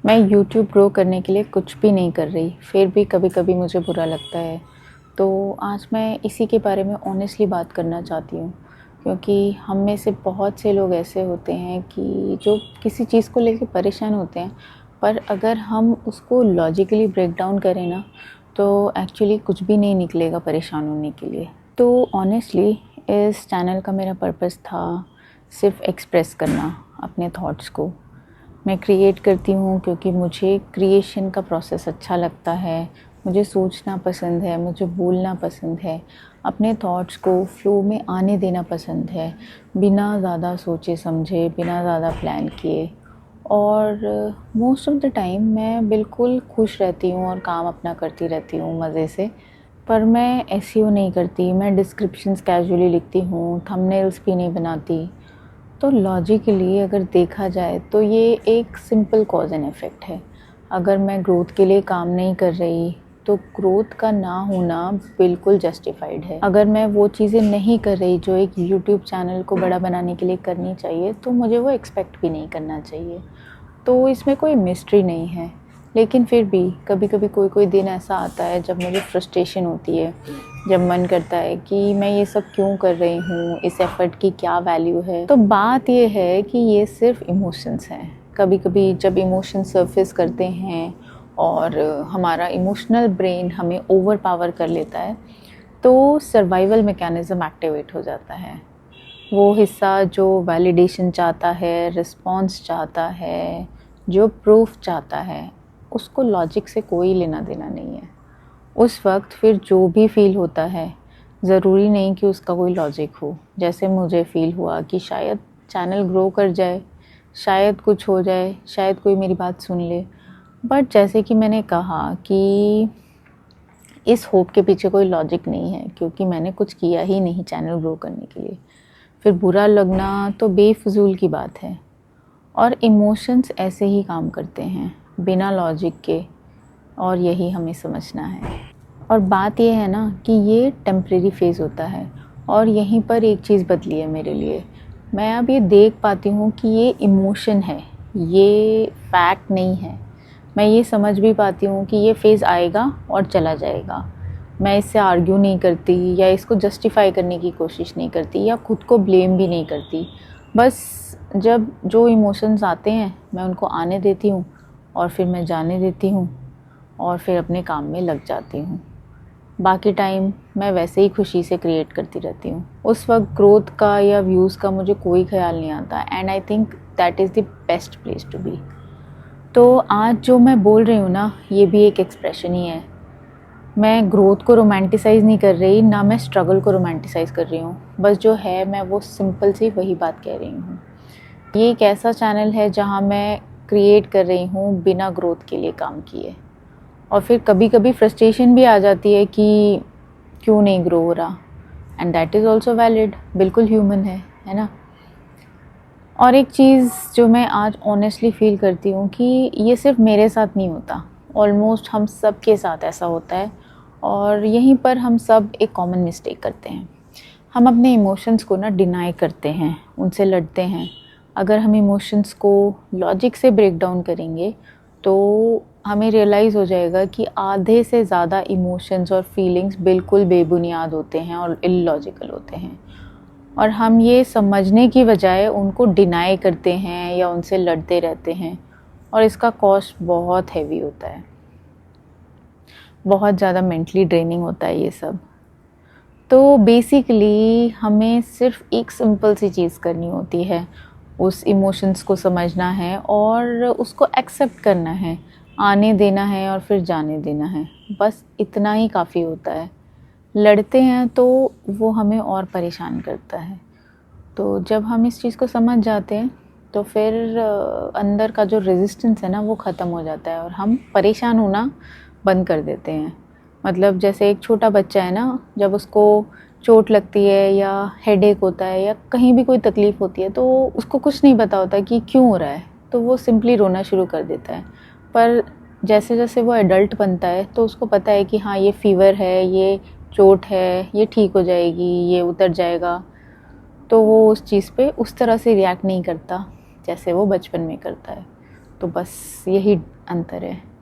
मैं YouTube grow करने के लिए कुछ भी नहीं कर रही, फिर भी कभी कभी मुझे बुरा लगता है। तो आज मैं इसी के बारे में ऑनेस्टली बात करना चाहती हूँ, क्योंकि हम में से बहुत से लोग ऐसे होते हैं कि जो किसी चीज़ को लेकर परेशान होते हैं, पर अगर हम उसको लॉजिकली ब्रेक डाउन करें ना, तो एक्चुअली कुछ भी नहीं निकलेगा परेशान होने के लिए। तो ऑनेस्टली इस चैनल का मेरा पर्पस था सिर्फ एक्सप्रेस करना अपने थॉट्स को। मैं क्रिएट करती हूँ क्योंकि मुझे क्रिएशन का प्रोसेस अच्छा लगता है, मुझे सोचना पसंद है, मुझे बोलना पसंद है, अपने थॉट्स को फ्लो में आने देना पसंद है, बिना ज़्यादा सोचे समझे, बिना ज़्यादा प्लान किए। और मोस्ट ऑफ़ द टाइम मैं बिल्कुल खुश रहती हूँ और काम अपना करती रहती हूँ मज़े से। पर मैं एसईओ नहीं करती, मैं डिस्क्रिप्शंस कैजुअली लिखती हूँ, थंबनेल्स भी नहीं बनाती। तो लॉजिकली अगर देखा जाए तो ये एक सिंपल कॉज एंड इफ़ेक्ट है। अगर मैं ग्रोथ के लिए काम नहीं कर रही तो ग्रोथ का ना होना बिल्कुल जस्टिफाइड है। अगर मैं वो चीज़ें नहीं कर रही जो एक यूट्यूब चैनल को बड़ा बनाने के लिए करनी चाहिए, तो मुझे वो एक्सपेक्ट भी नहीं करना चाहिए। तो इसमें कोई मिस्ट्री नहीं है। लेकिन फिर भी कभी कभी कोई कोई दिन ऐसा आता है जब मुझे फ्रस्ट्रेशन होती है, जब मन करता है कि मैं ये सब क्यों कर रही हूँ, इस एफ़र्ट की क्या वैल्यू है। तो बात ये है कि ये सिर्फ इमोशंस हैं। कभी कभी जब इमोशन सरफेस करते हैं और हमारा इमोशनल ब्रेन हमें ओवर पावर कर लेता है, तो सर्वाइवल मैकेनिज़्म एक्टिवेट हो जाता है। वो हिस्सा जो वैलिडेशन चाहता है, रिस्पॉन्स चाहता है, जो प्रूफ चाहता है, उसको लॉजिक से कोई लेना देना नहीं है। उस वक्त फिर जो भी फील होता है, ज़रूरी नहीं कि उसका कोई लॉजिक हो। जैसे मुझे फ़ील हुआ कि शायद चैनल ग्रो कर जाए, शायद कुछ हो जाए, शायद कोई मेरी बात सुन ले। बट जैसे कि मैंने कहा कि इस होप के पीछे कोई लॉजिक नहीं है, क्योंकि मैंने कुछ किया ही नहीं चैनल ग्रो करने के लिए। फिर बुरा लगना तो बेफिजूल की बात है। और इमोशंस ऐसे ही काम करते हैं बिना लॉजिक के, और यही हमें समझना है। और बात ये है ना कि ये टेम्परेरी फेज़ होता है, और यहीं पर एक चीज़ बदली है मेरे लिए। मैं अब ये देख पाती हूँ कि ये इमोशन है, ये फैक्ट नहीं है। मैं ये समझ भी पाती हूँ कि ये फ़ेज़ आएगा और चला जाएगा। मैं इससे आर्ग्यू नहीं करती या इसको जस्टिफ़ाई करने की कोशिश नहीं करती या खुद को ब्लेम भी नहीं करती। बस जब जो इमोशंस आते हैं मैं उनको आने देती हूँ, और फिर मैं जाने देती हूँ, और फिर अपने काम में लग जाती हूँ। बाकी टाइम मैं वैसे ही खुशी से क्रिएट करती रहती हूँ। उस वक्त ग्रोथ का या व्यूज़ का मुझे कोई ख्याल नहीं आता, and I think that is the best place to be. तो आज जो मैं बोल रही हूँ ना, ये भी एक एक्सप्रेशन ही है। मैं ग्रोथ को रोमांटिसाइज़ नहीं कर रही, ना मैं स्ट्रगल को रोमांटिसाइज़ कर रही हूँ। बस जो है मैं वो सिंपल सी वही बात कह रही हूँ। ये एक ऐसा चैनल है जहाँ मैं क्रिएट कर रही हूँ बिना ग्रोथ के लिए काम किए। और फिर कभी कभी फ्रस्ट्रेशन भी आ जाती है कि क्यों नहीं ग्रो हो रहा, and that is also valid, बिल्कुल ह्यूमन है ना। और एक चीज़ जो मैं आज ऑनेस्टली फ़ील करती हूँ कि ये सिर्फ मेरे साथ नहीं होता, ऑलमोस्ट हम सब के साथ ऐसा होता है। और यहीं पर हम सब एक कॉमन मिस्टेक करते हैं। हम अपने इमोशंस को ना डिनाई करते हैं, उनसे लड़ते हैं। अगर हम इमोशंस को लॉजिक से ब्रेक डाउन करेंगे तो हमें रियलाइज़ हो जाएगा कि आधे से ज़्यादा इमोशंस और फीलिंग्स बिल्कुल बेबुनियाद होते हैं और इलॉजिकल होते हैं। और हम ये समझने की बजाय उनको डिनाई करते हैं या उनसे लड़ते रहते हैं, और इसका कॉस्ट बहुत हैवी होता है, बहुत ज़्यादा मेंटली ड्रेनिंग होता है ये सब। तो बेसिकली हमें सिर्फ एक सिंपल सी चीज़ करनी होती है, उस इमोशंस को समझना है और उसको एक्सेप्ट करना है, आने देना है और फिर जाने देना है। बस इतना ही काफ़ी होता है। लड़ते हैं तो वो हमें और परेशान करता है। तो जब हम इस चीज़ को समझ जाते हैं तो फिर अंदर का जो रेजिस्टेंस है ना, वो ख़त्म हो जाता है और हम परेशान होना बंद कर देते हैं। मतलब जैसे एक छोटा बच्चा है ना, जब उसको चोट लगती है या हेडेक होता है या कहीं भी कोई तकलीफ़ होती है, तो उसको कुछ नहीं पता होता कि क्यों हो रहा है, तो वो सिंपली रोना शुरू कर देता है। पर जैसे जैसे वो एडल्ट बनता है तो उसको पता है कि हाँ, ये फ़ीवर है, ये चोट है, ये ठीक हो जाएगी, ये उतर जाएगा। तो वो उस चीज़ पे उस तरह से रिएक्ट नहीं करता जैसे वो बचपन में करता है। तो बस यही अंतर है।